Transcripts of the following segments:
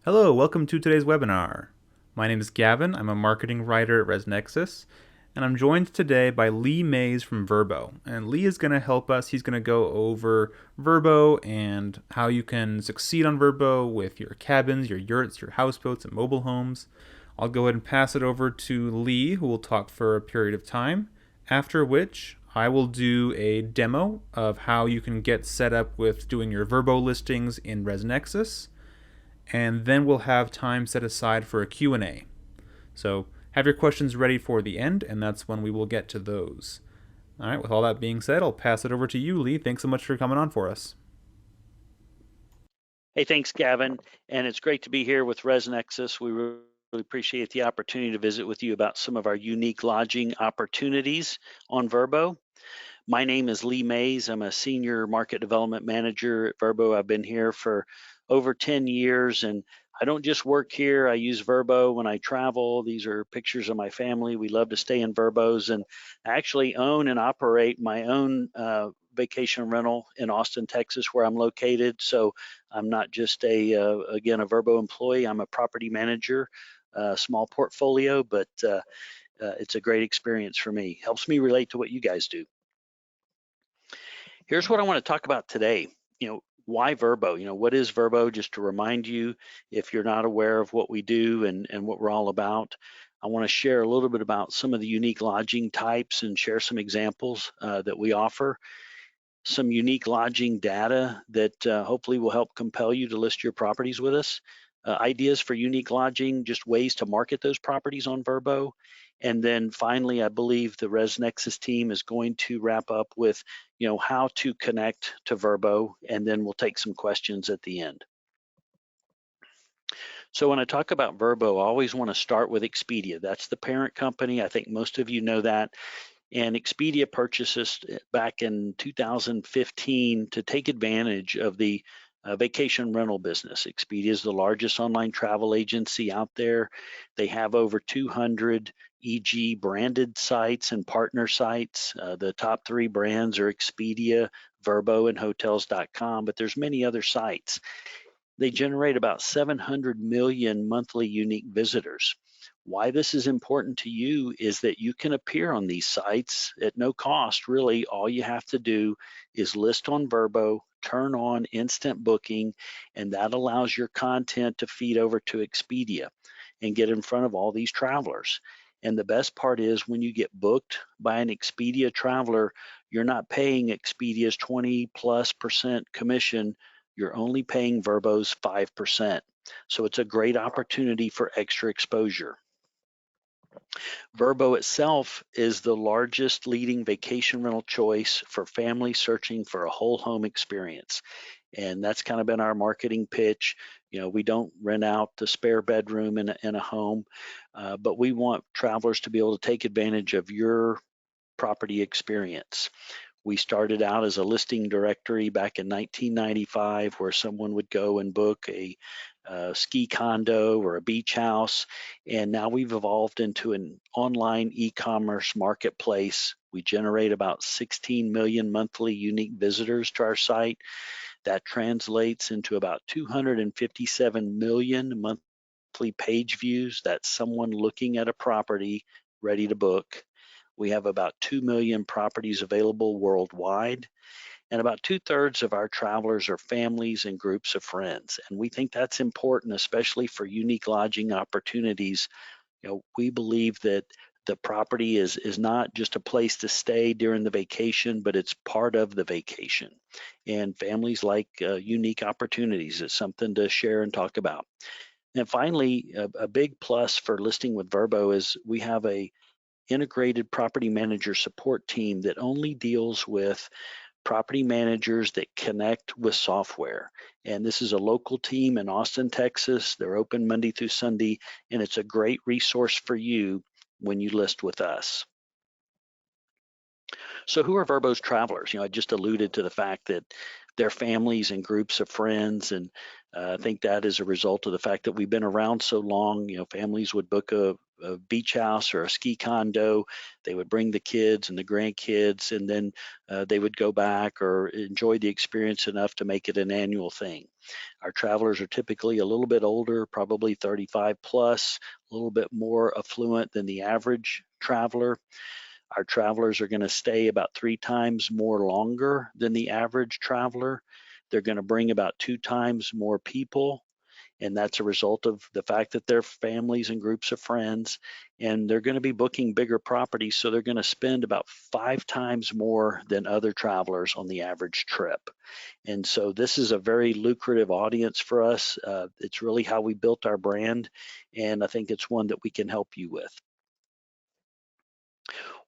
Hello, welcome to today's webinar. My name is Gavin. I'm a marketing writer at ResNexus, and I'm joined today by Lee Mays from Vrbo. And Lee is going to help us. He's going to go over Vrbo and how you can succeed on Vrbo with your cabins, your yurts, your houseboats, and mobile homes. I'll go ahead and pass it over to Lee, who will talk for a period of time, after which I will do a demo of how you can get set up with doing your Vrbo listings in ResNexus, and then we'll have time set aside for a Q&A. So have your questions ready for the end, and that's when we will get to those. All right, with all that being said, I'll pass it over to you, Lee. Thanks so much for coming on for us. Hey, thanks, Gavin. And it's great to be here with ResNexus. We really appreciate the opportunity to visit with you about some of our unique lodging opportunities on Vrbo. My name is Lee Mays. I'm a senior market development manager at Vrbo. I've been here for over 10 years, and I don't just work here. I use Vrbo when I travel. These are pictures of my family. We love to stay in Vrbos, and I actually own and operate my own vacation rental in Austin, Texas, where I'm located. So I'm not just again, a Vrbo employee. I'm a property manager, small portfolio, but it's a great experience for me. Helps me relate to what you guys do. Here's what I want to talk about today. Why Vrbo? What is Vrbo? Just to remind you, if you're not aware of what we do and what we're all about, I want to share a little bit about some of the unique lodging types and share some examples that we offer, some unique lodging data that hopefully will help compel you to list your properties with us, ideas for unique lodging, just ways to market those properties on Vrbo. And then finally, I believe the ResNexus team is going to wrap up with, how to connect to Vrbo, and then we'll take some questions at the end. So when I talk about Vrbo, I always want to start with Expedia. That's the parent company. I think most of you know that. And Expedia purchased us back in 2015 to take advantage of the vacation rental business. Expedia is the largest online travel agency out there. They have over 200 EG branded sites and partner sites. The top three brands are Expedia, Vrbo, and Hotels.com, but there's many other sites. They generate about 700 million monthly unique visitors. Why this is important to you is that you can appear on these sites at no cost. Really, all you have to do is list on Vrbo, turn on instant booking, and that allows your content to feed over to Expedia and get in front of all these travelers. And the best part is when you get booked by an Expedia traveler, you're not paying Expedia's 20+% commission. You're only paying Vrbo's 5%. So it's a great opportunity for extra exposure. Vrbo itself is the largest leading vacation rental choice for families searching for a whole home experience. And that's kind of been our marketing pitch. We don't rent out the spare bedroom in a home, but we want travelers to be able to take advantage of your property experience. We started out as a listing directory back in 1995 where someone would go and book a ski condo or a beach house, and now we've evolved into an online e-commerce marketplace. We generate about 16 million monthly unique visitors to our site. That translates into about 257 million monthly page views. That's someone looking at a property ready to book. We have about 2 million properties available worldwide, and about 2/3 of our travelers are families and groups of friends. And we think that's important, especially for unique lodging opportunities. We believe that the property is not just a place to stay during the vacation, but it's part of the vacation. And families like unique opportunities. It's something to share and talk about. And finally, a big plus for listing with Vrbo is we have a integrated property manager support team that only deals with property managers that connect with software. And this is a local team in Austin, Texas. They're open Monday through Sunday, and it's a great resource for you when you list with us. So who are Vrbo's travelers? I just alluded to the fact that they're families and groups of friends, and I think that is a result of the fact that we've been around so long. Families would book a a beach house or a ski condo. They would bring the kids and the grandkids, and then they would go back or enjoy the experience enough to make it an annual thing. Our travelers are typically a little bit older, probably 35 plus, a little bit more affluent than the average traveler. Our travelers are going to stay about 3 times more longer than the average traveler. They're going to bring about 2 times more people, and that's a result of the fact that they're families and groups of friends, and they're going to be booking bigger properties, so they're going to spend about 5 times more than other travelers on the average trip. And so this is a very lucrative audience for us. It's really how we built our brand, and I think it's one that we can help you with.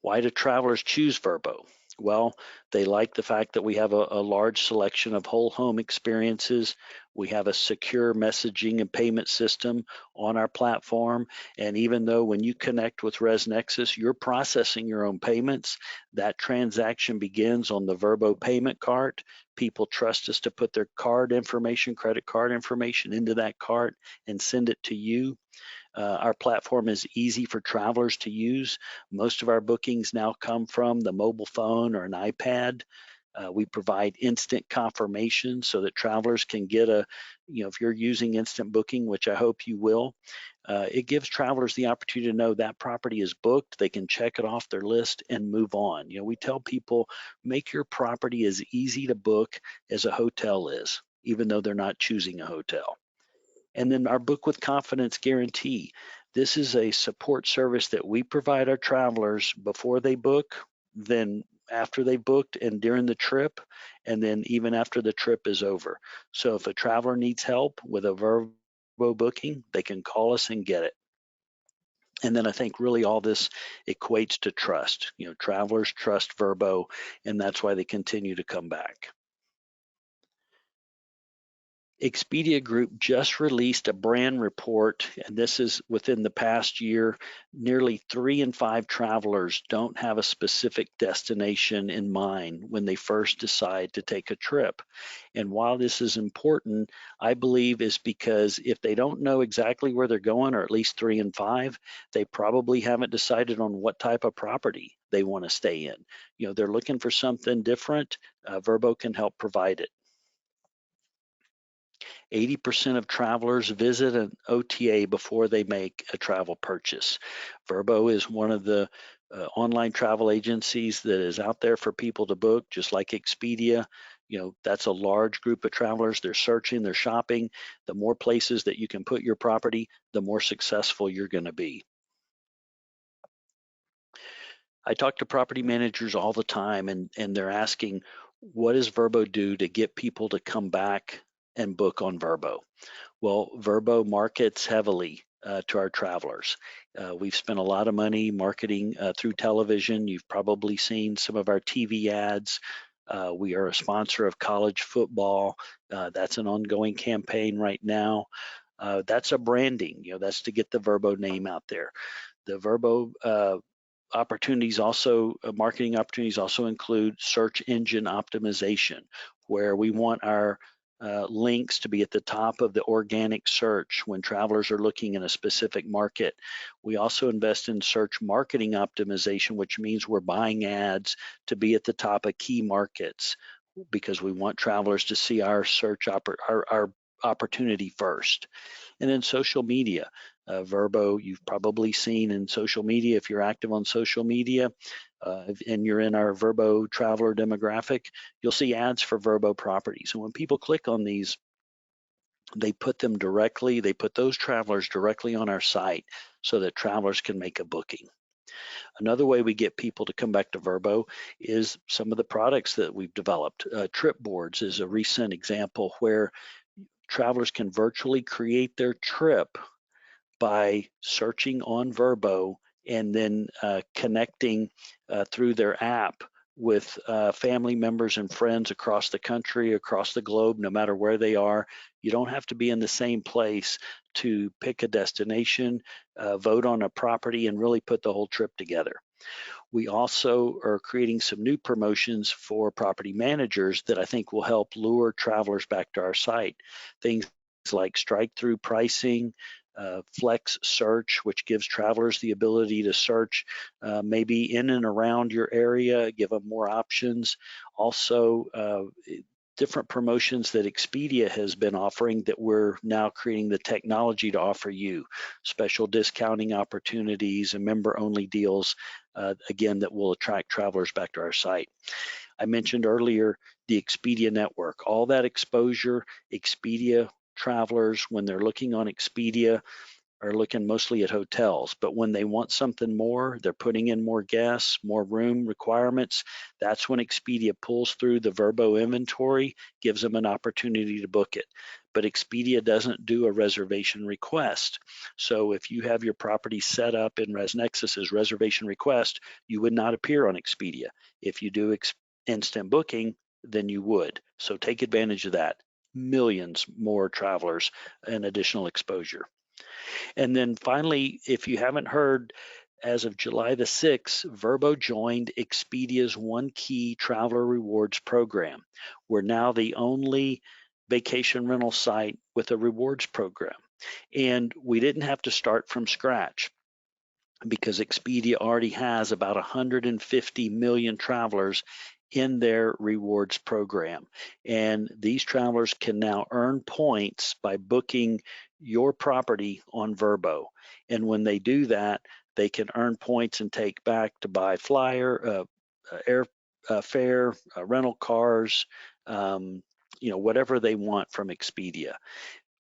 Why do travelers choose Vrbo? Well, they like the fact that we have a large selection of whole home experiences. We have a secure messaging and payment system on our platform. And even though when you connect with ResNexus, you're processing your own payments, that transaction begins on the Vrbo payment cart. People trust us to put their card information, credit card information into that cart and send it to you. Our platform is easy for travelers to use. Most of our bookings now come from the mobile phone or an iPad. We provide instant confirmation so that travelers can get if you're using instant booking, which I hope you will, it gives travelers the opportunity to know that property is booked. They can check it off their list and move on. We tell people, make your property as easy to book as a hotel is, even though they're not choosing a hotel. And then our Book with Confidence guarantee. This is a support service that we provide our travelers before they book, then after they booked and during the trip, and then even after the trip is over. So if a traveler needs help with a Vrbo booking, they can call us and get it. And then I think really all this equates to trust. Travelers trust Vrbo, and that's why they continue to come back. Expedia Group just released a brand report, and this is within the past year. Nearly 3 in 5 travelers don't have a specific destination in mind when they first decide to take a trip. And while this is important, I believe is because if they don't know exactly where they're going, or at least 3 in 5, they probably haven't decided on what type of property they want to stay in. They're looking for something different. Vrbo can help provide it. 80% of travelers visit an OTA before they make a travel purchase. Vrbo is one of the online travel agencies that is out there for people to book, just like Expedia. That's a large group of travelers. They're searching, they're shopping. The more places that you can put your property, the more successful you're going to be. I talk to property managers all the time, and they're asking, what does Vrbo do to get people to come back and book on Vrbo? Well, Vrbo markets heavily to our travelers. We've spent a lot of money marketing through television. You've probably seen some of our TV ads. We are a sponsor of college football. That's an ongoing campaign right now. That's a branding, that's to get the Vrbo name out there. The Vrbo marketing opportunities also include search engine optimization, where we want our links to be at the top of the organic search when travelers are looking in a specific market. We also invest in search marketing optimization, which means we're buying ads to be at the top of key markets because we want travelers to see our our opportunity first. And then social media. Vrbo, you've probably seen in social media, if you're active on social media and you're in our Vrbo traveler demographic, you'll see ads for Vrbo properties. And when people click on these, they put those travelers directly on our site so that travelers can make a booking. Another way we get people to come back to Vrbo is some of the products that we've developed. Trip boards is a recent example where travelers can virtually create their trip by searching on Vrbo and then connecting through their app with family members and friends across the country, across the globe, no matter where they are. You don't have to be in the same place to pick a destination, vote on a property, and really put the whole trip together. We also are creating some new promotions for property managers that I think will help lure travelers back to our site. Things like strike-through pricing, Flex Search, which gives travelers the ability to search maybe in and around your area, give them more options. Also, different promotions that Expedia has been offering that we're now creating the technology to offer you, special discounting opportunities and member-only deals, again, that will attract travelers back to our site. I mentioned earlier the Expedia network, all that exposure. Expedia travelers, when they're looking on Expedia, are looking mostly at hotels, but when they want something more, they're putting in more guests, more room requirements. That's when Expedia pulls through the Vrbo inventory, gives them an opportunity to book it. But Expedia doesn't do a reservation request. So if you have your property set up in ResNexus as reservation request, you would not appear on Expedia. If you do instant booking, then you would. So take advantage of that. Millions more travelers and additional exposure. And then finally, if you haven't heard, as of July the 6th, Vrbo joined Expedia's One Key Traveler Rewards program. We're now the only vacation rental site with a rewards program. And we didn't have to start from scratch because Expedia already has about 150 million travelers in their rewards program. And these travelers can now earn points by booking your property on Vrbo. And when they do that, they can earn points and take back to buy flyer, air fare, rental cars, whatever they want from Expedia.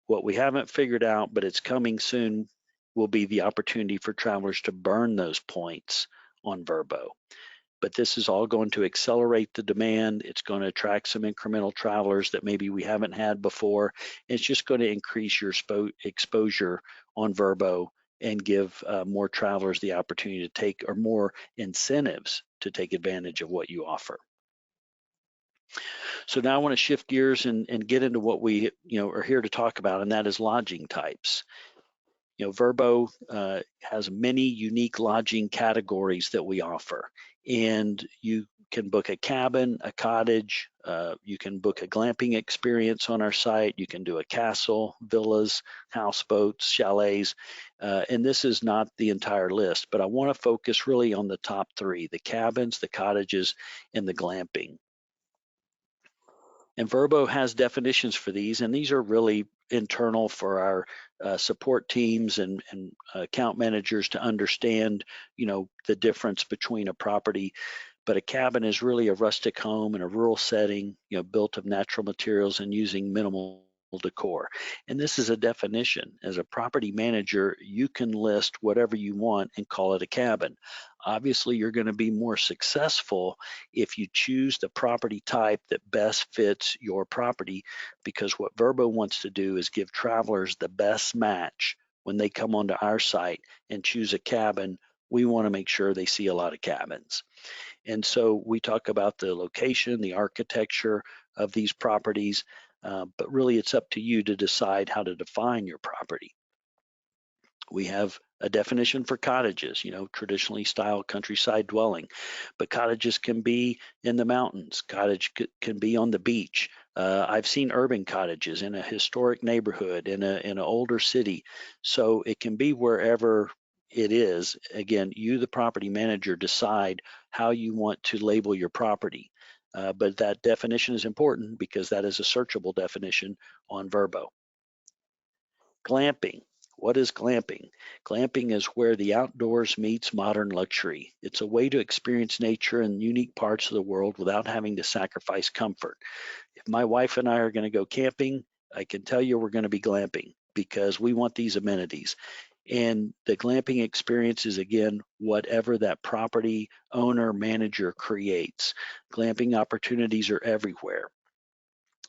What we haven't figured out, but it's coming soon, will be the opportunity for travelers to burn those points on Vrbo. But this is all going to accelerate the demand. It's going to attract some incremental travelers that maybe we haven't had before. It's just going to increase your exposure on Vrbo and give more travelers the opportunity to take, or more incentives to take advantage of what you offer. So now I want to shift gears and get into what we are here to talk about, and that is lodging types. Vrbo has many unique lodging categories that we offer, and you can book a cabin, a cottage, you can book a glamping experience on our site, you can do a castle, villas, houseboats, chalets, and this is not the entire list, but I want to focus really on the top three: the cabins, the cottages, and the glamping. And Vrbo has definitions for these, and these are really internal for our support teams and account managers to understand, the difference between a property. But a cabin is really a rustic home in a rural setting, built of natural materials and using minimal decor. And this is a definition. As a property manager, you can list whatever you want and call it a cabin. Obviously, you're going to be more successful if you choose the property type that best fits your property, because what Vrbo wants to do is give travelers the best match. When they come onto our site and choose a cabin, we want to make sure they see a lot of cabins. And so we talk about the location, the architecture of these properties, but really it's up to you to decide how to define your property. We have a definition for cottages, traditionally styled countryside dwelling, but cottages can be in the mountains. Cottage can be on the beach. I've seen urban cottages in a historic neighborhood, in an older city. So it can be wherever it is. Again, you, the property manager, decide how you want to label your property. But that definition is important because that is a searchable definition on Vrbo. Glamping. What is glamping? Glamping is where the outdoors meets modern luxury. It's a way to experience nature in unique parts of the world without having to sacrifice comfort. If my wife and I are going to go camping, I can tell you we're going to be glamping because we want these amenities. And the glamping experience is, again, whatever that property owner manager creates. Glamping opportunities are everywhere.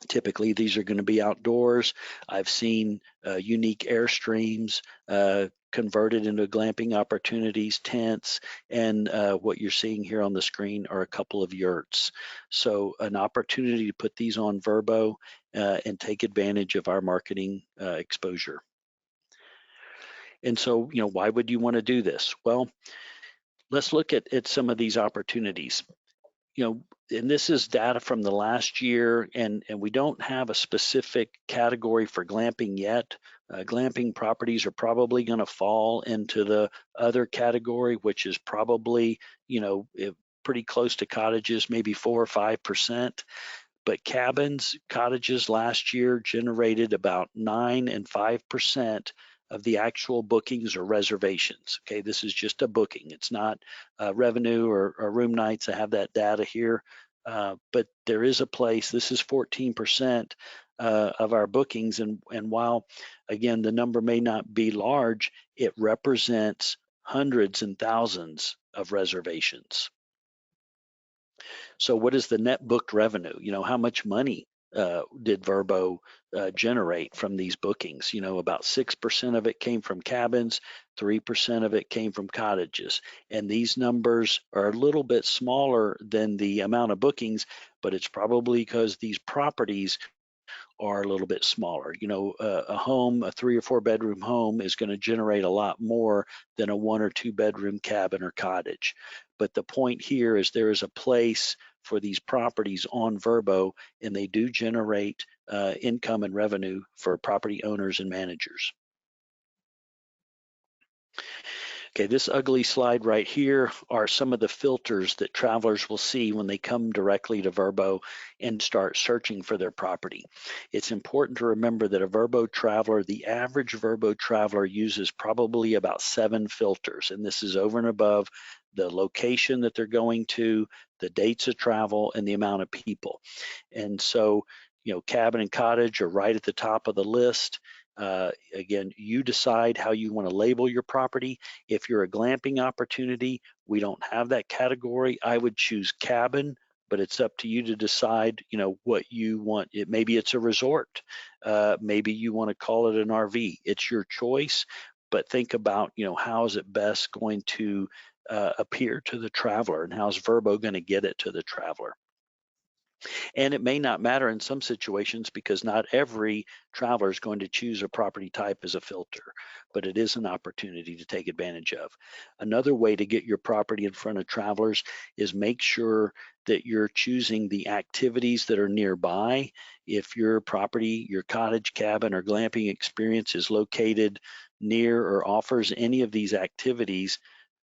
Typically, these are going to be outdoors. I've seen unique airstreams converted into glamping opportunities, tents, and what you're seeing here on the screen are a couple of yurts. So an opportunity to put these on Vrbo and take advantage of our marketing exposure. And so, why would you want to do this? Well, let's look at some of these opportunities. And this is data from the last year, and we don't have a specific category for glamping yet. Glamping properties are probably going to fall into the other category, which is probably, pretty close to cottages, maybe 4 or 5%. But cottages last year generated about 9 and 5% of the actual bookings or reservations. Okay, this is just a booking. It's not revenue or room nights. I have that data here. But there is a place, this is 14% of our bookings. And while, again, the number may not be large, it represents hundreds and thousands of reservations. So what is the net booked revenue? How much money did Vrbo generate from these bookings? About 6% of it came from cabins, 3% of it came from cottages. And these numbers are a little bit smaller than the amount of bookings, but it's probably because these properties are a little bit smaller. A home, a 3 or 4 bedroom home is going to generate a lot more than a 1 or 2 bedroom cabin or cottage. But the point here is there is a place for these properties on Vrbo, and they do generate income and revenue for property owners and managers. Okay, this ugly slide right here are some of the filters that travelers will see when they come directly to Vrbo and start searching for their property. It's important to remember that a Vrbo traveler, the average Vrbo traveler uses probably about 7 filters, and this is over and above the location that they're going to, the dates of travel, and the amount of people. And so, cabin and cottage are right at the top of the list. Again, you decide how you want to label your property. If you're a glamping opportunity, we don't have that category. I would choose cabin, but it's up to you to decide, what you want. Maybe it's a resort. Maybe you want to call it an RV. It's your choice, but think about, how is it best going to appear to the traveler, and how's Vrbo going to get it to the traveler? And it may not matter in some situations because not every traveler is going to choose a property type as a filter, but it is an opportunity to take advantage of. Another way to get your property in front of travelers is make sure that you're choosing the activities that are nearby. If your property, your cottage, cabin, or glamping experience is located near or offers any of these activities,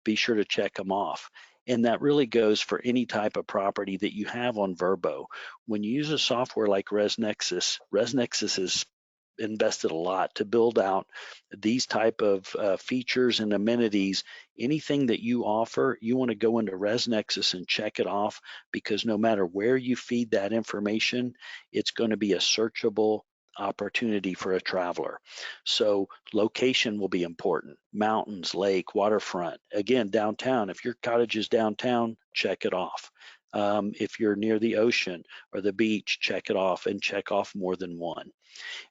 be sure to check them off. And that really goes for any type of property that you have on Vrbo. When you use a software like ResNexus has invested a lot to build out these type of features and amenities. Anything that you offer, you want to go into ResNexus and check it off, because no matter where you feed that information, it's going to be a searchable opportunity for a traveler. So location will be important. Mountains, lake, waterfront. Again, downtown. If your cottage is downtown, check it off. If you're near the ocean or the beach, check it off, and check off more than one.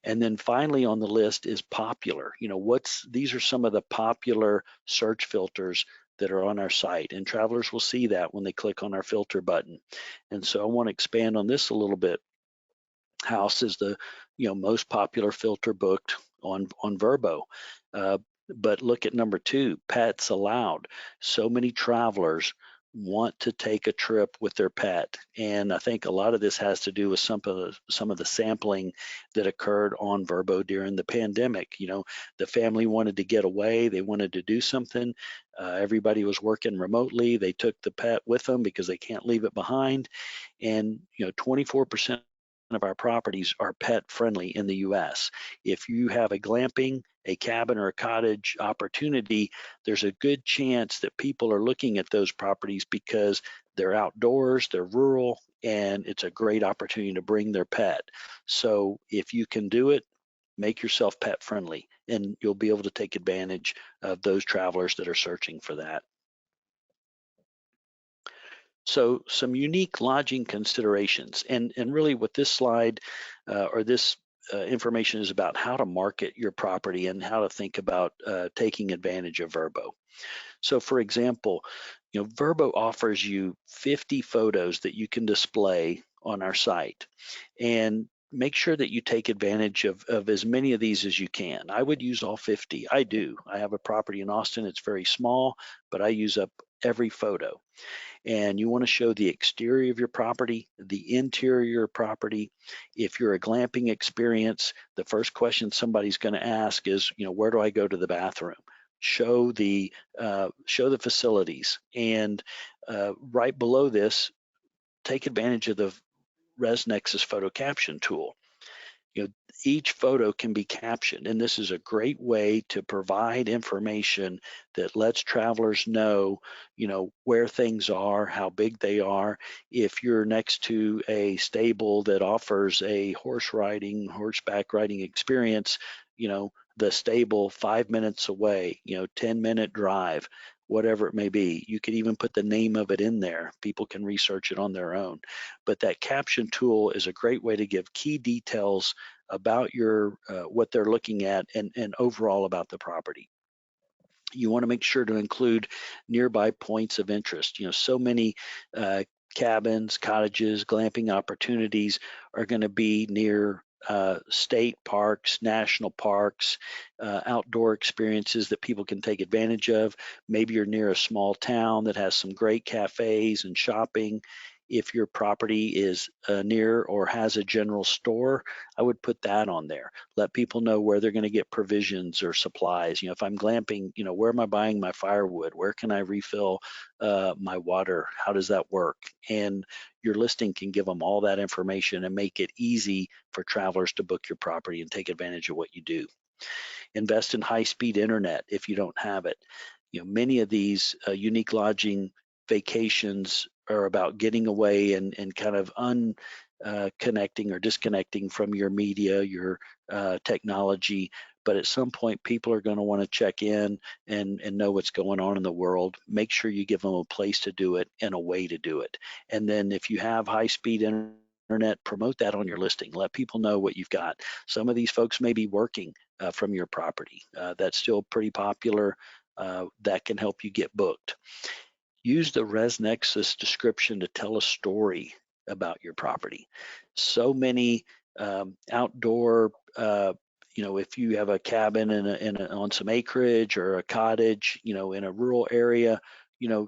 And then finally on the list is popular. These are some of the popular search filters that are on our site, and travelers will see that when they click on our filter button. And so I want to expand on this a little bit. House is the most popular filter booked on Vrbo. But look at number 2, pets allowed. So many travelers want to take a trip with their pet, and I think a lot of this has to do with some of the sampling that occurred on Vrbo during the pandemic. The family wanted to get away, they wanted to do something. Everybody was working remotely. They took the pet with them because they can't leave it behind, and 24% of our properties are pet friendly in the US. If you have a glamping, a cabin, or a cottage opportunity, there's a good chance that people are looking at those properties because they're outdoors, they're rural, and it's a great opportunity to bring their pet. So if you can do it, make yourself pet friendly, and you'll be able to take advantage of those travelers that are searching for that. So some unique lodging considerations, and really what this slide or this information is about, how to market your property and how to think about taking advantage of Vrbo. So for example, Vrbo offers you 50 photos that you can display on our site, and make sure that you take advantage of as many of these as you can. I would use all 50. I do. I have a property in Austin. It's very small, but I use up every photo. And you want to show the exterior of your property, the interior of your property. If you're a glamping experience, the first question somebody's going to ask is, where do I go to the bathroom? Show the facilities, and right below this, take advantage of the ResNexus photo caption tool. you know, each photo can be captioned, and this is a great way to provide information that lets travelers know, where things are, how big they are. If you're next to a stable that offers a horseback riding experience, the stable 5 minutes away, 10-minute drive, whatever it may be. You could even put the name of it in there. People can research it on their own. But that caption tool is a great way to give key details about your what they're looking at, and overall about the property. You want to make sure to include nearby points of interest. So many cabins, cottages, glamping opportunities are going to be near state parks, national parks, outdoor experiences that people can take advantage of. Maybe you're near a small town that has some great cafes and shopping. If your property is near or has a general store, I would put that on there. Let people know where they're going to get provisions or supplies. If I'm glamping, where am I buying my firewood? Where can I refill my water? How does that work? And your listing can give them all that information and make it easy for travelers to book your property and take advantage of what you do. Invest in high-speed internet if you don't have it. Many of these unique lodging vacations are about getting away and kind of connecting or disconnecting from your media, your technology. But at some point, people are going to want to check in and know what's going on in the world. Make sure you give them a place to do it and a way to do it. And then if you have high-speed internet, promote that on your listing. Let people know what you've got. Some of these folks may be working from your property. That's still pretty popular. That can help you get booked. Use the ResNexus description to tell a story about your property. So many outdoor, if you have a cabin on some acreage or a cottage, in a rural area,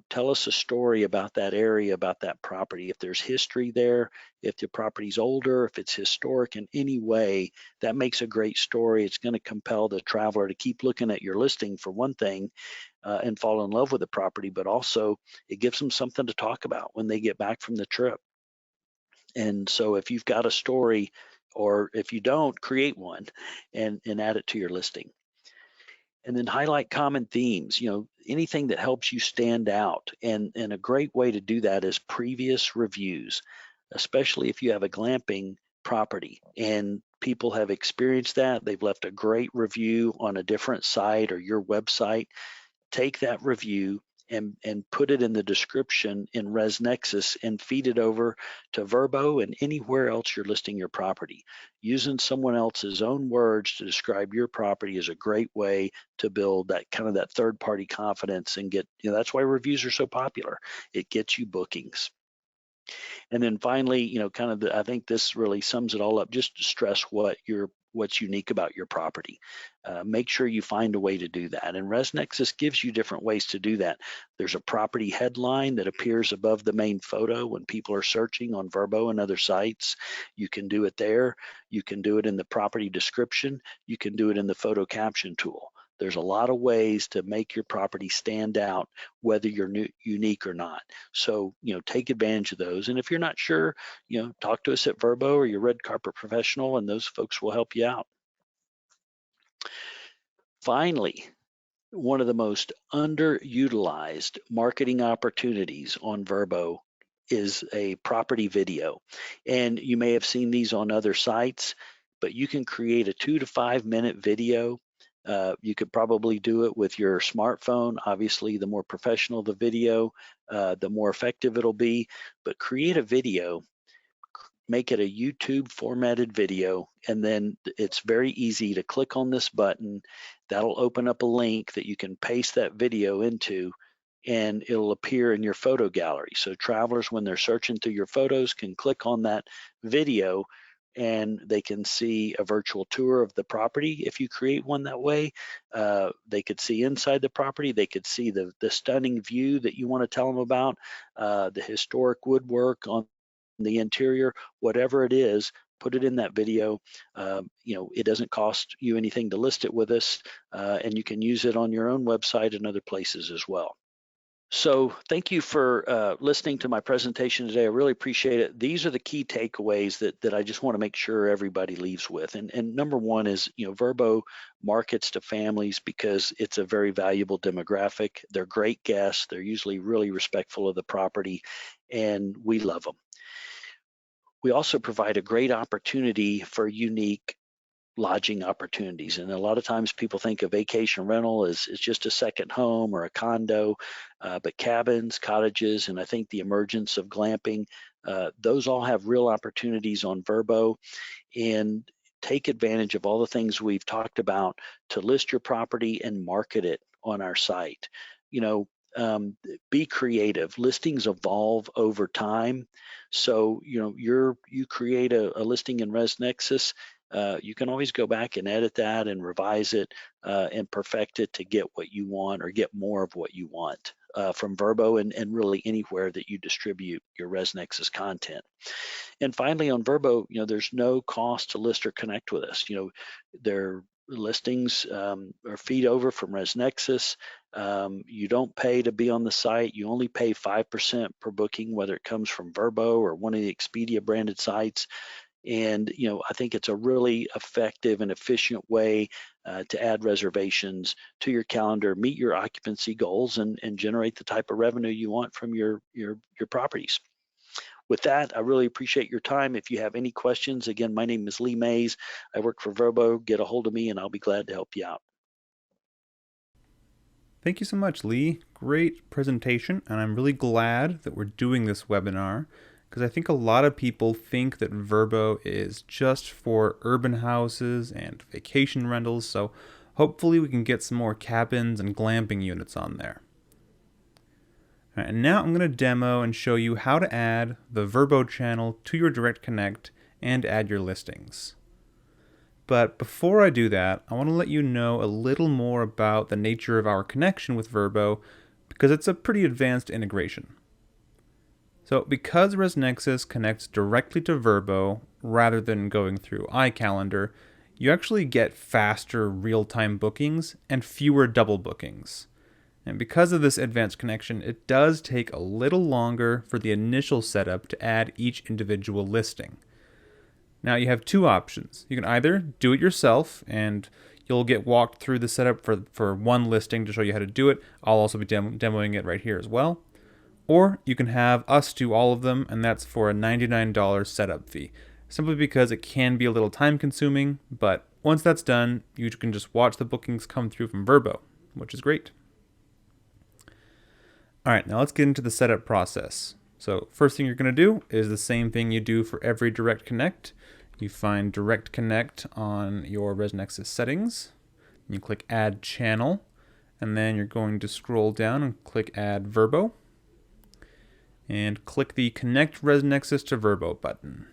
tell us a story about that area, about that property. If there's history there, if the property's older, if it's historic in any way, that makes a great story. It's going to compel the traveler to keep looking at your listing, for one thing, and fall in love with the property, but also it gives them something to talk about when they get back from the trip. And so if you've got a story, or if you don't, create one and add it to your listing. And then highlight common themes, anything that helps you stand out. And a great way to do that is previous reviews, especially if you have a glamping property and people have experienced that. They've left a great review on a different site or your website. Take that review and put it in the description in ResNexus and feed it over to Vrbo and anywhere else you're listing your property. Using someone else's own words to describe your property is a great way to build that kind of that third-party confidence and get, that's why reviews are so popular. It gets you bookings. And then finally, I think this really sums it all up. Just stress what's unique about your property. Make sure you find a way to do that. And ResNexus gives you different ways to do that. There's a property headline that appears above the main photo when people are searching on Vrbo and other sites. You can do it there. You can do it in the property description. You can do it in the photo caption tool. There's a lot of ways to make your property stand out, whether you're unique or not. So, take advantage of those. And if you're not sure, talk to us at Vrbo or your red carpet professional, and those folks will help you out. Finally, one of the most underutilized marketing opportunities on Vrbo is a property video. And you may have seen these on other sites, but you can create a 2 to 5 minute video. You could probably do it with your smartphone. Obviously, the more professional the video, the more effective it'll be. But create a video, make it a YouTube formatted video, and then it's very easy to click on this button. That'll open up a link that you can paste that video into, and it'll appear in your photo gallery. So travelers, when they're searching through your photos, can click on that video and they can see a virtual tour of the property if you create one that way. They could see inside the property. They could see the stunning view that you want to tell them about, the historic woodwork on the interior, whatever it is. Put it in that video. It doesn't cost you anything to list it with us, and you can use it on your own website and other places as well. So thank you for listening to my presentation today. I really appreciate it. These are the key takeaways that I just want to make sure everybody leaves with. And number one is, Vrbo markets to families because it's a very valuable demographic. They're great guests. They're usually really respectful of the property, and we love them. We also provide a great opportunity for unique lodging opportunities. And a lot of times people think of vacation rental as just a second home or a condo, but cabins, cottages, and I think the emergence of glamping, those all have real opportunities on Vrbo. And take advantage of all the things we've talked about to list your property and market it on our site. You know, be creative. Listings evolve over time. So, you create a listing in ResNexus, you can always go back and edit that and revise it and perfect it to get what you want or get more of what you want from Vrbo and really anywhere that you distribute your ResNexus content. And finally, on Vrbo, there's no cost to list or connect with us. Their listings are feed over from ResNexus. You don't pay to be on the site. You only pay 5% per booking, whether it comes from Vrbo or one of the Expedia branded sites. And I think it's a really effective and efficient way to add reservations to your calendar, meet your occupancy goals, and generate the type of revenue you want from your properties. With that, I really appreciate your time. If you have any questions, again, my name is Lee Mays. I work for Vrbo. Get a hold of me, and I'll be glad to help you out. Thank you so much, Lee. Great presentation, and I'm really glad that we're doing this webinar because I think a lot of people think that Vrbo is just for urban houses and vacation rentals, so hopefully we can get some more cabins and glamping units on there. All right, and now I'm going to demo and show you how to add the Vrbo channel to your Direct Connect and add your listings. But before I do that, I want to let you know a little more about the nature of our connection with Vrbo because it's a pretty advanced integration. So because ResNexus connects directly to Vrbo rather than going through iCalendar, you actually get faster real-time bookings and fewer double bookings. And because of this advanced connection, it does take a little longer for the initial setup to add each individual listing. Now you have two options. You can either do it yourself and you'll get walked through the setup for one listing to show you how to do it. I'll also be demoing it right here as well. Or you can have us do all of them, and that's for a $99 setup fee, simply because it can be a little time consuming, but once that's done, you can just watch the bookings come through from Vrbo, which is great. All right, now let's get into the setup process. So first thing you're going to do is the same thing you do for every Direct Connect. You find Direct Connect on your ResNexus settings. You click Add Channel, and then you're going to scroll down and click Add Vrbo. And click the Connect ResNexus to Vrbo button.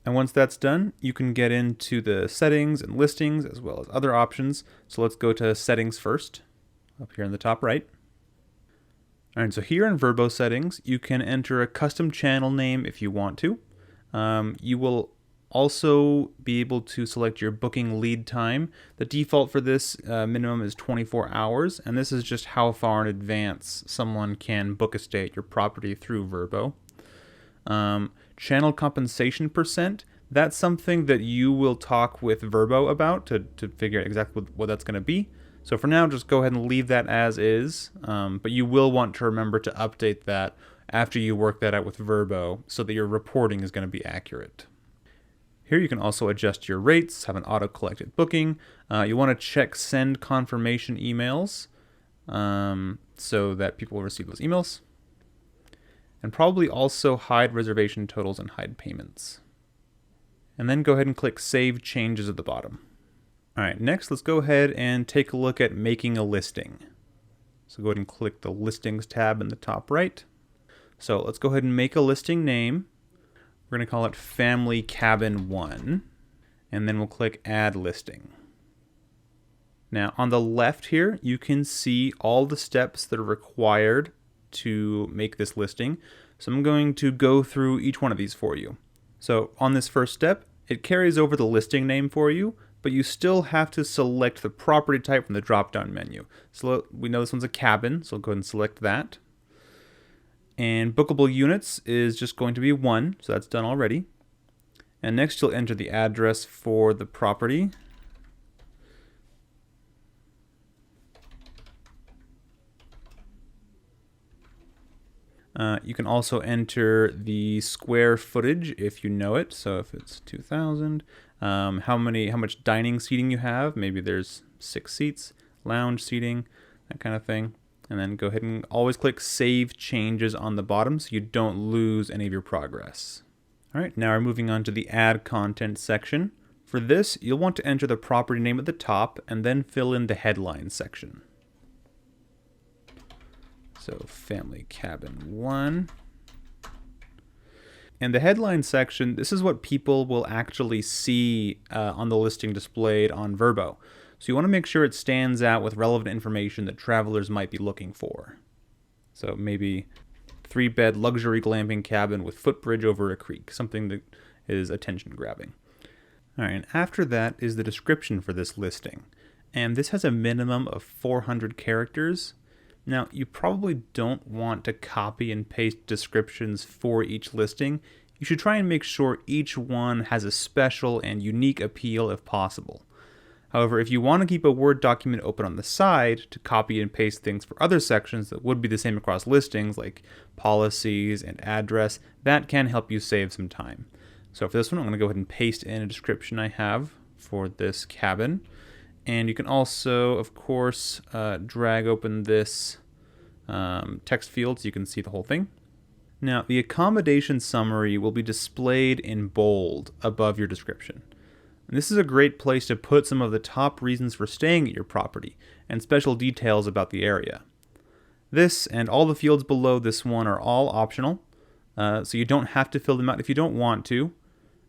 And once that's done, you can get into the settings and listings as well as other options. So let's go to settings first, up here in the top right. All right, so here in Vrbo settings, you can enter a custom channel name if you want to. You will also be able to select your booking lead time. The default for this minimum is 24 hours, and this is just how far in advance someone can book a stay at your property through Vrbo. Channel compensation percent, that's something that you will talk with Vrbo about to figure out exactly what that's going to be. So for now, just go ahead and leave that as is, but you will want to remember to update that after you work that out with Vrbo so that your reporting is going to be accurate. Here you can also adjust your rates, have an auto-collected booking. You want to check send confirmation emails so that people will receive those emails. And probably also hide reservation totals and hide payments. And then go ahead and click Save Changes at the bottom. All right, next let's go ahead and take a look at making a listing. So go ahead and click the Listings tab in the top right. So let's go ahead and make a listing name. We're going to call it Family Cabin 1, and then we'll click Add Listing. Now, on the left here, you can see all the steps that are required to make this listing. So I'm going to go through each one of these for you. So on this first step, it carries over the listing name for you, but you still have to select the property type from the drop-down menu. So we know this one's a cabin, so I'll go ahead and select that. And bookable units is just going to be 1, so that's done already. And next you'll enter the address for the property. You can also enter the square footage if you know it. So if it's 2,000, how much dining seating you have. Maybe there's 6 seats, lounge seating, that kind of thing. And then go ahead and always click Save Changes on the bottom so you don't lose any of your progress. All right, now we're moving on to the Add Content section. For this, you'll want to enter the property name at the top and then fill in the headline section. So Family Cabin 1. And the headline section, this is what people will actually see on the listing displayed on Vrbo. So you want to make sure it stands out with relevant information that travelers might be looking for. So maybe 3-bed luxury glamping cabin with footbridge over a creek, something that is attention grabbing. All right, and after that is the description for this listing. And this has a minimum of 400 characters. Now, you probably don't want to copy and paste descriptions for each listing. You should try and make sure each one has a special and unique appeal if possible. However, if you want to keep a Word document open on the side to copy and paste things for other sections that would be the same across listings, like policies and address, that can help you save some time. So for this one, I'm going to go ahead and paste in a description I have for this cabin. And you can also, of course, drag open this text field so you can see the whole thing. Now, the accommodation summary will be displayed in bold above your description. And this is a great place to put some of the top reasons for staying at your property and special details about the area. This and all the fields below this one are all optional, so you don't have to fill them out if you don't want to.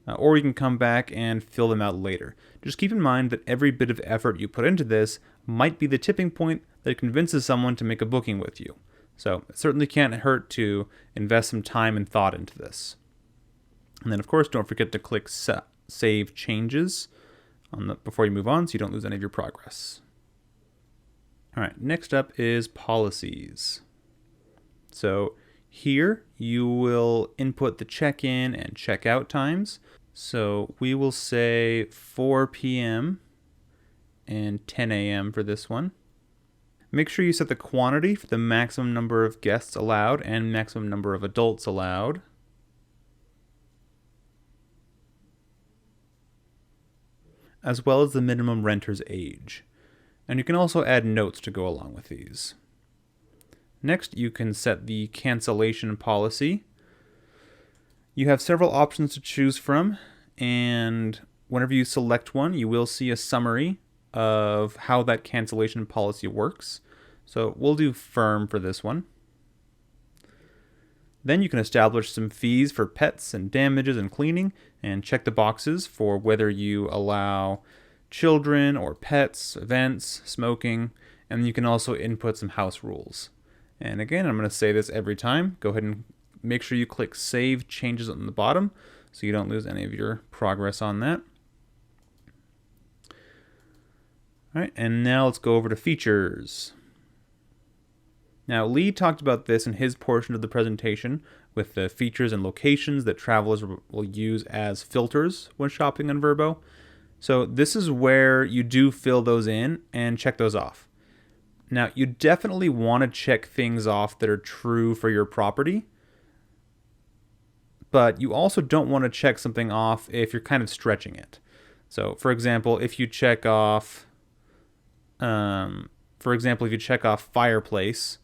Or you can come back and fill them out later. Just keep in mind that every bit of effort you put into this might be the tipping point that convinces someone to make a booking with you. So it certainly can't hurt to invest some time and thought into this. And then, of course, don't forget to click Save Changes before you move on so you don't lose any of your progress. All right, next up is policies. So here you will input the check-in and check-out times. So we will say 4 p.m. and 10 a.m. for this one. Make sure you set the quantity for the maximum number of guests allowed and maximum number of adults allowed. As well as the minimum renter's age. And you can also add notes to go along with these. Next, you can set the cancellation policy. You have several options to choose from, and whenever you select one, you will see a summary of how that cancellation policy works. So we'll do firm for this one. Then you can establish some fees for pets and damages and cleaning, and check the boxes for whether you allow children or pets, events, smoking, and you can also input some house rules. And again, I'm going to say this every time. Go ahead and make sure you click Save Changes on the bottom so you don't lose any of your progress on that. All right, and now let's go over to features. Now, Lee talked about this in his portion of the presentation with the features and locations that travelers will use as filters when shopping on Vrbo. So this is where you do fill those in and check those off. Now, you definitely want to check things off that are true for your property, but you also don't want to check something off if you're kind of stretching it. So, for example, if you check off, fireplace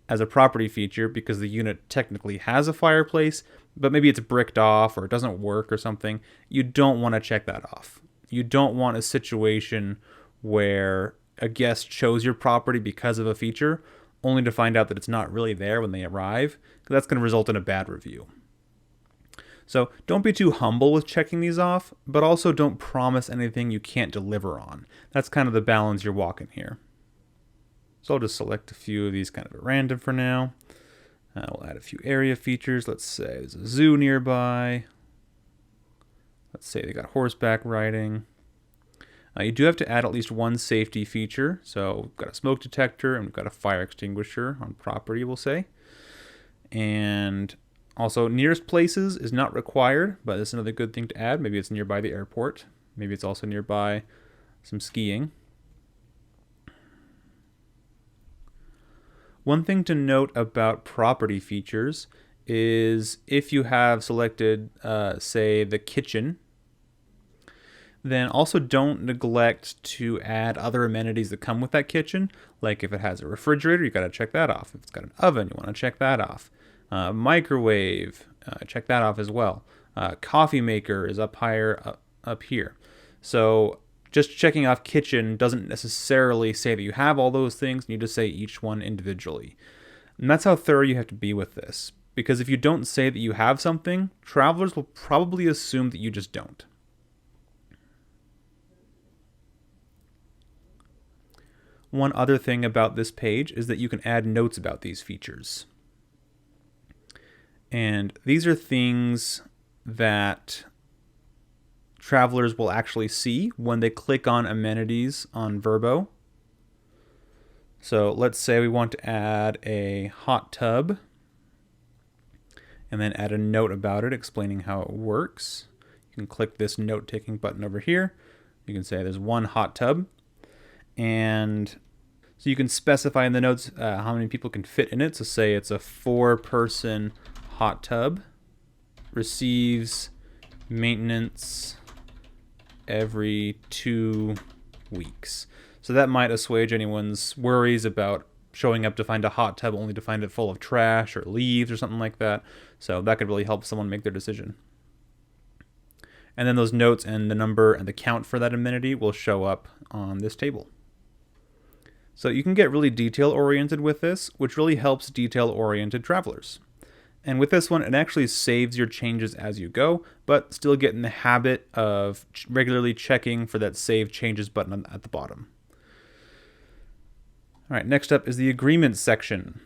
as a property feature because the unit technically has a fireplace, but maybe it's bricked off or it doesn't work or something, you don't want to check that off. You don't want a situation where a guest chose your property because of a feature, only to find out that it's not really there when they arrive, because that's going to result in a bad review. So don't be too humble with checking these off, but also don't promise anything you can't deliver on. That's kind of the balance you're walking here. So I'll just select a few of these kind of at random for now. We'll add a few area features. Let's say there's a zoo nearby. Let's say they got horseback riding. You do have to add at least one safety feature. So we've got a smoke detector and we've got a fire extinguisher on property, we'll say. And also, nearest places is not required, but it's another good thing to add. Maybe it's nearby the airport. Maybe it's also nearby some skiing. One thing to note about property features is if you have selected, say, the kitchen, then also don't neglect to add other amenities that come with that kitchen. Like if it has a refrigerator, you got to check that off. If it's got an oven, you want to check that off. Microwave, check that off as well. Coffee maker is up higher up here. So just checking off kitchen doesn't necessarily say that you have all those things. You just say each one individually. And that's how thorough you have to be with this. Because if you don't say that you have something, travelers will probably assume that you just don't. One other thing about this page is that you can add notes about these features. And these are things that travelers will actually see when they click on amenities on Vrbo. So let's say we want to add a hot tub and then add a note about it explaining how it works. You can click this note-taking button over here. You can say there's one hot tub. And so you can specify in the notes how many people can fit in it. So say it's a 4-person hot tub, receives maintenance every 2 weeks. So that might assuage anyone's worries about showing up to find a hot tub only to find it full of trash or leaves or something like that. So that could really help someone make their decision. And then those notes and the number and the count for that amenity will show up on this table. So you can get really detail-oriented with this, which really helps detail-oriented travelers. And with this one, it actually saves your changes as you go, but still get in the habit of regularly checking for that Save Changes button at the bottom. All right, next up is the agreements section.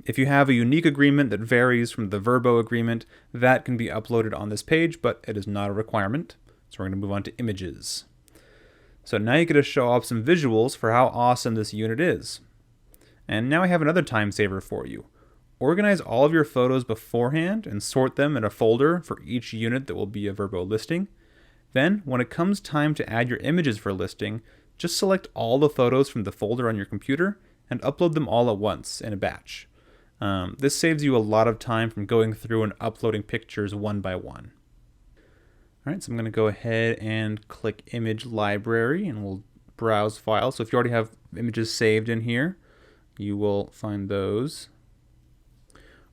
If you have a unique agreement that varies from the Vrbo agreement, that can be uploaded on this page, but it is not a requirement. So we're going to move on to images. So now you get to show off some visuals for how awesome this unit is. And now I have another time saver for you. Organize all of your photos beforehand and sort them in a folder for each unit that will be a Vrbo listing. Then, when it comes time to add your images for listing, just select all the photos from the folder on your computer and upload them all at once in a batch. This saves you a lot of time from going through and uploading pictures one by one. All right, so I'm going to go ahead and click Image Library and we'll browse files. So if you already have images saved in here, you will find those.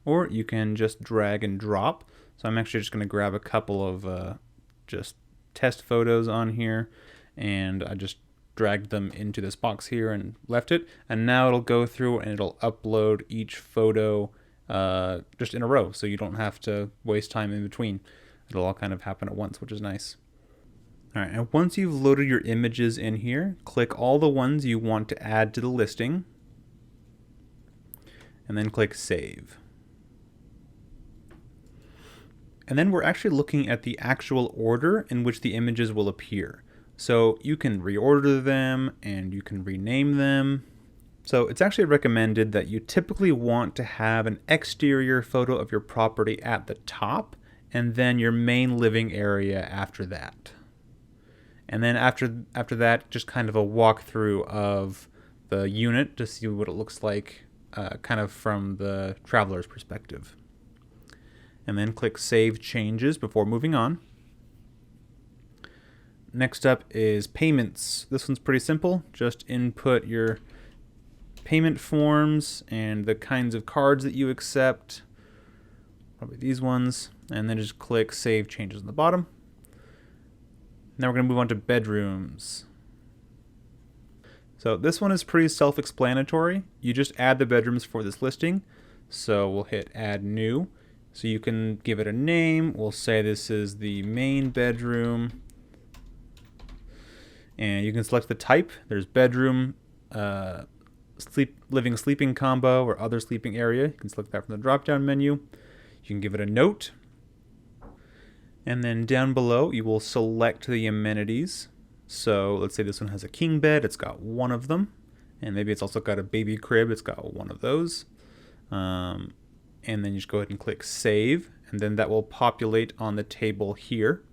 Or you can just drag and drop. So I'm actually just going to grab a couple of just test photos on here, and I just dragged them into this box here and left it. And now it'll go through and it'll upload each photo just in a row, so you don't have to waste time in between. It'll all kind of happen at once, which is nice. All right, and once you've loaded your images in here, click all the ones you want to add to the listing, and then click Save. And then we're actually looking at the actual order in which the images will appear. So you can reorder them and you can rename them. So it's actually recommended that you typically want to have an exterior photo of your property at the top and then your main living area after that. And then after that, just kind of a walkthrough of the unit to see what it looks like kind of from the traveler's perspective. And then click Save Changes before moving on. Next up is payments. This one's pretty simple. Just input your payment forms and the kinds of cards that you accept. Probably these ones. And then just click Save Changes on the bottom. Now we're going to move on to bedrooms. So this one is pretty self-explanatory. You just add the bedrooms for this listing. So we'll hit Add New. So you can give it a name. We'll say this is the main bedroom. And you can select the type. There's bedroom, sleeping combo, or other sleeping area. You can select that from the drop-down menu. You can give it a note. And then down below, you will select the amenities. So let's say this one has a king bed. It's got one of them. And maybe it's also got a baby crib. It's got one of those. And then you just go ahead and click save. And then that will populate on the table here.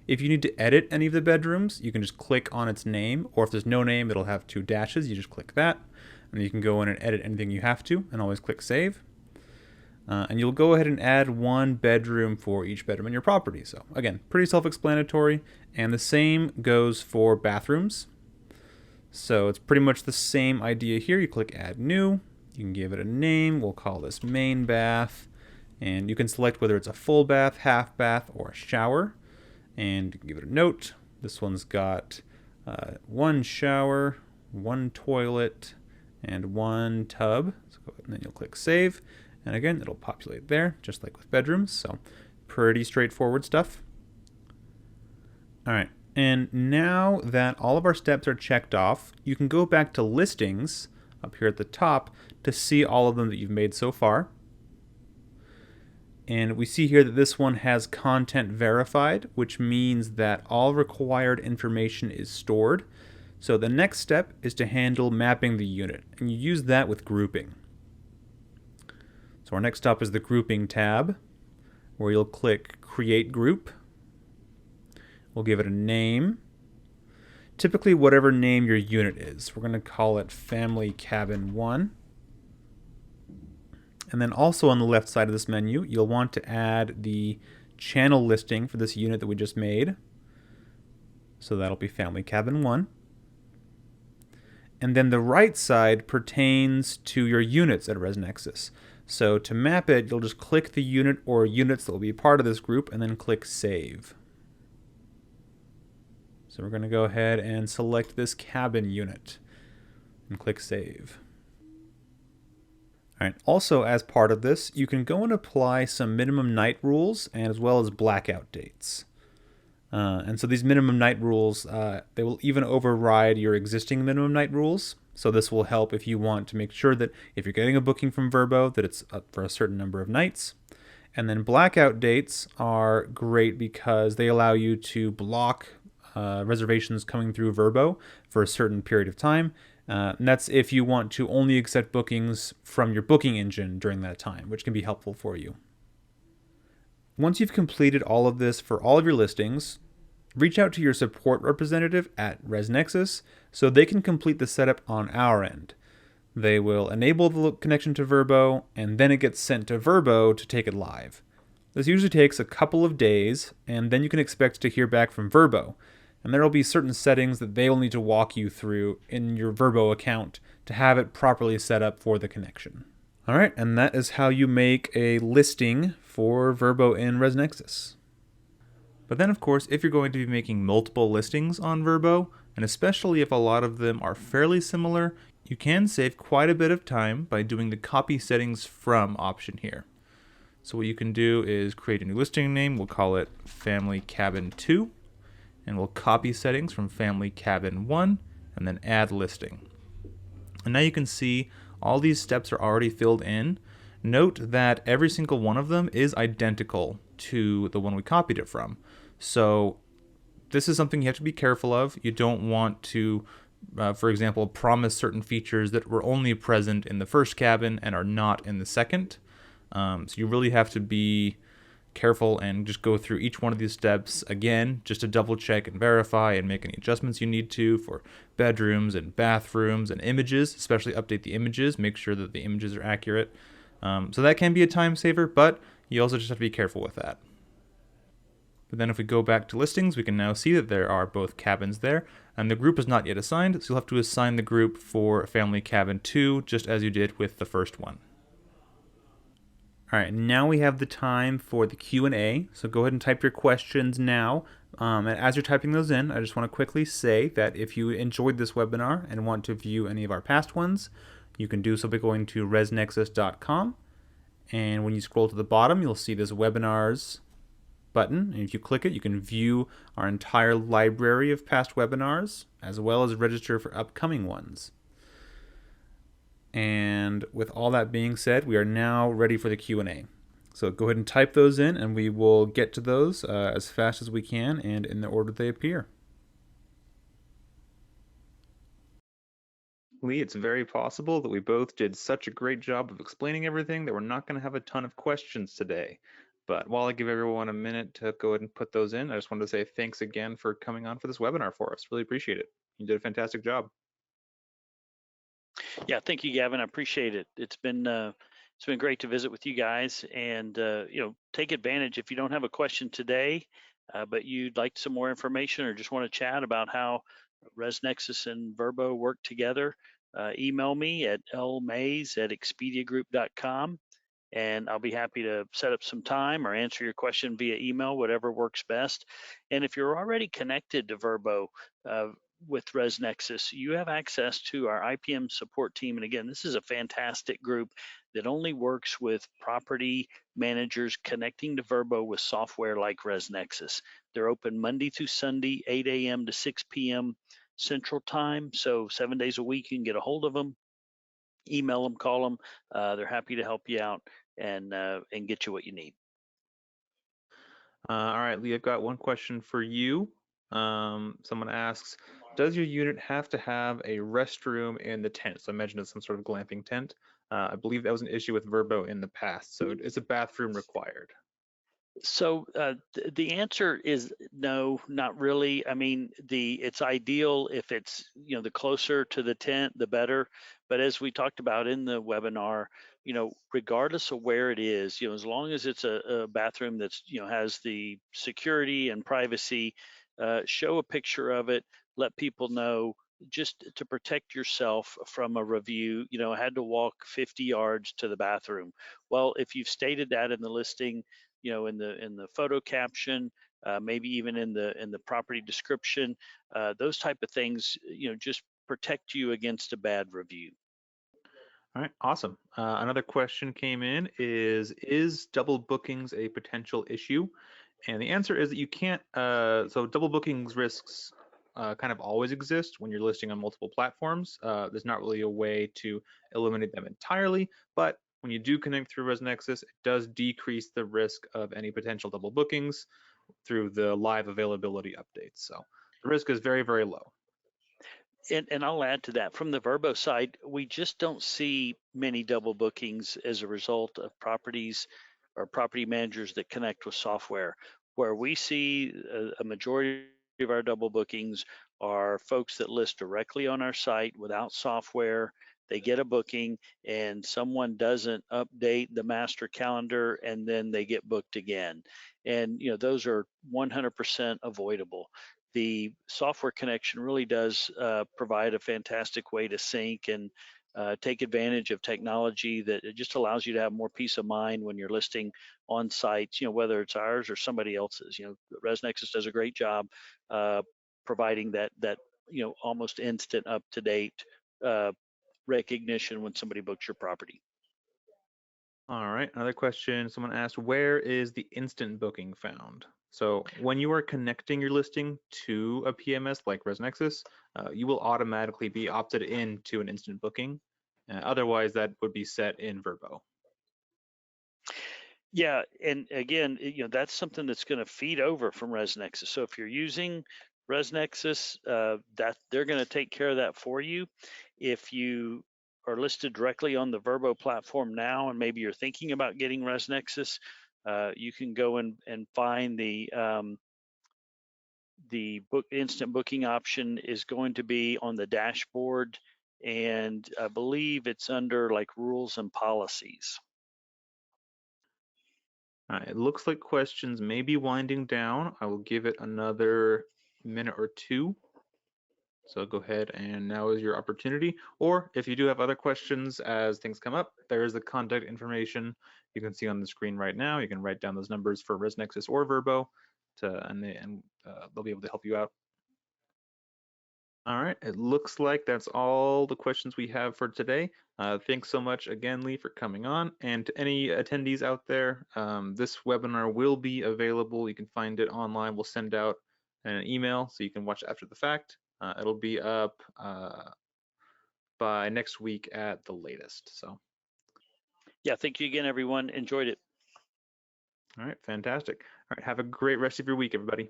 If you need to edit any of the bedrooms, you can just click on its name. Or if there's no name, it'll have 2 dashes. You just click that. And you can go in and edit anything you have to. And always click save. And you'll go ahead and add 1 bedroom for each bedroom in your property. So again, pretty self-explanatory. And the same goes for bathrooms. So it's pretty much the same idea here. You click add new. You can give it a name. We'll call this main bath. And you can select whether it's a full bath, half bath, or a shower. And you can give it a note. This one's got 1 shower, 1 toilet, and 1 tub. So go ahead and then you'll click save. And again, it'll populate there, just like with bedrooms. So pretty straightforward stuff. All right. And now that all of our steps are checked off, you can go back to listings up here at the top to see all of them that you've made so far. And we see here that this one has content verified, which means that all required information is stored. So the next step is to handle mapping the unit, and you use that with grouping. So our next stop is the grouping tab, where you'll click create group. We'll give it a name. Typically whatever name your unit is. We're going to call it Family Cabin 1. And then also on the left side of this menu, you'll want to add the channel listing for this unit that we just made. So that'll be Family Cabin 1. And then the right side pertains to your units at ResNexus. So to map it, you'll just click the unit or units that will be part of this group and then click Save. So we're going to go ahead and select this cabin unit and click Save. All right. Also, as part of this, you can go and apply some minimum night rules and as well as blackout dates. And so these minimum night rules, they will even override your existing minimum night rules. So this will help if you want to make sure that if you're getting a booking from Vrbo, that it's up for a certain number of nights. And then blackout dates are great because they allow you to block reservations coming through Vrbo for a certain period of time. And that's if you want to only accept bookings from your booking engine during that time, which can be helpful for you. Once you've completed all of this for all of your listings, reach out to your support representative at ResNexus so they can complete the setup on our end. They will enable the connection to Vrbo, and then it gets sent to Vrbo to take it live. This usually takes a couple of days, and then you can expect to hear back from Vrbo. And there will be certain settings that they will need to walk you through in your Vrbo account to have it properly set up for the connection. All right, and that is how you make a listing for Vrbo in ResNexus. But then, of course, if you're going to be making multiple listings on Vrbo, and especially if a lot of them are fairly similar, you can save quite a bit of time by doing the copy settings from option here. So what you can do is create a new listing name. We'll call it Family Cabin 2. And we'll copy settings from Family Cabin 1 and then add listing. And now you can see all these steps are already filled in. Note that every single one of them is identical to the one we copied it from. So this is something you have to be careful of. You don't want to, for example, promise certain features that were only present in the first cabin and are not in the second. So you really have to be careful and just go through each one of these steps again, just to double check and verify and make any adjustments you need to for bedrooms and bathrooms and images, especially update the images, make sure that the images are accurate. So that can be a time saver, but you also just have to be careful with that. But then if we go back to listings, we can now see that there are both cabins there, and the group is not yet assigned, so you'll have to assign the group for Family Cabin 2, just as you did with the first one. All right, now we have the time for the Q&A, so go ahead and type your questions now. And as you're typing those in, I just want to quickly say that if you enjoyed this webinar and want to view any of our past ones, you can do so by going to resnexus.com And when you scroll to the bottom, you'll see this webinars button. And if you click it, you can view our entire library of past webinars, as well as register for upcoming ones. And with all that being said, we are now ready for the Q&A. So go ahead and type those in, and we will get to those as fast as we can and in the order they appear. Lee, it's very possible that we both did such a great job of explaining everything that we're not going to have a ton of questions today. But while I give everyone a minute to go ahead and put those in, I just wanted to say thanks again for coming on for this webinar for us. Really appreciate it. You did a fantastic job. Yeah, thank you, Gavin. I appreciate it. It's been great to visit with you guys, and take advantage if you don't have a question today, but you'd like some more information or just want to chat about how ResNexus and Vrbo work together. Email me at lmays@expediagroup.com, and I'll be happy to set up some time or answer your question via email, whatever works best. And if you're already connected to Vrbo uh, with ResNexus, you have access to our IPM support team. And again, this is a fantastic group that only works with property managers connecting to Vrbo with software like ResNexus. They're open Monday through Sunday, 8 a.m. to 6 p.m. Central Time. So 7 days a week, you can get a hold of them, email them, call them. They're happy to help you out and get you what you need. All right, Lee, I've got one question for you. Someone asks, does your unit have to have a restroom in the tent? So I imagine it's some sort of glamping tent. I believe that was an issue with Vrbo in the past. So is a bathroom required? So the answer is no, not really. I mean, it's ideal if it's the closer to the tent, the better. But as we talked about in the webinar, regardless of where it is, as long as it's a bathroom that's has the security and privacy, show a picture of it, let people know. Just to protect yourself from a review, I had to walk 50 yards to the bathroom. Well, if you've stated that in the listing, in the photo caption, maybe even in the property description, those type of things, just protect you against a bad review. All right, awesome. Another question came in is double bookings a potential issue? And the answer is that you can't, so double bookings risks kind of always exist when you're listing on multiple platforms. There's not really a way to eliminate them entirely, but when you do connect through ResNexus, it does decrease the risk of any potential double bookings through the live availability updates. So the risk is very, very low. And I'll add to that, from the Vrbo side, we just don't see many double bookings as a result of properties or property managers that connect with software. Where we see a majority of our double bookings are folks that list directly on our site without software. They get a booking and someone doesn't update the master calendar, and then they get booked again. And those are 100% avoidable. The software connection really does provide a fantastic way to sync and take advantage of technology that it just allows you to have more peace of mind when you're listing on sites, whether it's ours or somebody else's. ResNexus does a great job uh, providing that almost instant up to date uh, recognition when somebody books your property. All right, another question. Someone asked, where is the instant booking found? So when you are connecting your listing to a PMS like ResNexus, you will automatically be opted in to an instant booking. Otherwise, that would be set in Vrbo. Yeah, and again, that's something that's going to feed over from ResNexus. So if you're using ResNexus, that they're going to take care of that for you. If you are listed directly on the Vrbo platform now, and maybe you're thinking about getting ResNexus, you can go and find the book instant booking option is going to be on the dashboard, and I believe it's under like rules and policies. All right, it looks like questions may be winding down. I will give it another minute or two. So go ahead, and now is your opportunity. Or if you do have other questions as things come up, there is the contact information you can see on the screen right now. You can write down those numbers for ResNexus or Vrbo, and they'll be able to help you out. All right, it looks like that's all the questions we have for today. Thanks so much again, Lee, for coming on. And to any attendees out there, this webinar will be available. You can find it online. We'll send out an email so you can watch after the fact. It'll be up by next week at the latest. So, Yeah, thank you again, everyone. Enjoyed it. all right, fantastic. All right, have a great rest of your week, everybody.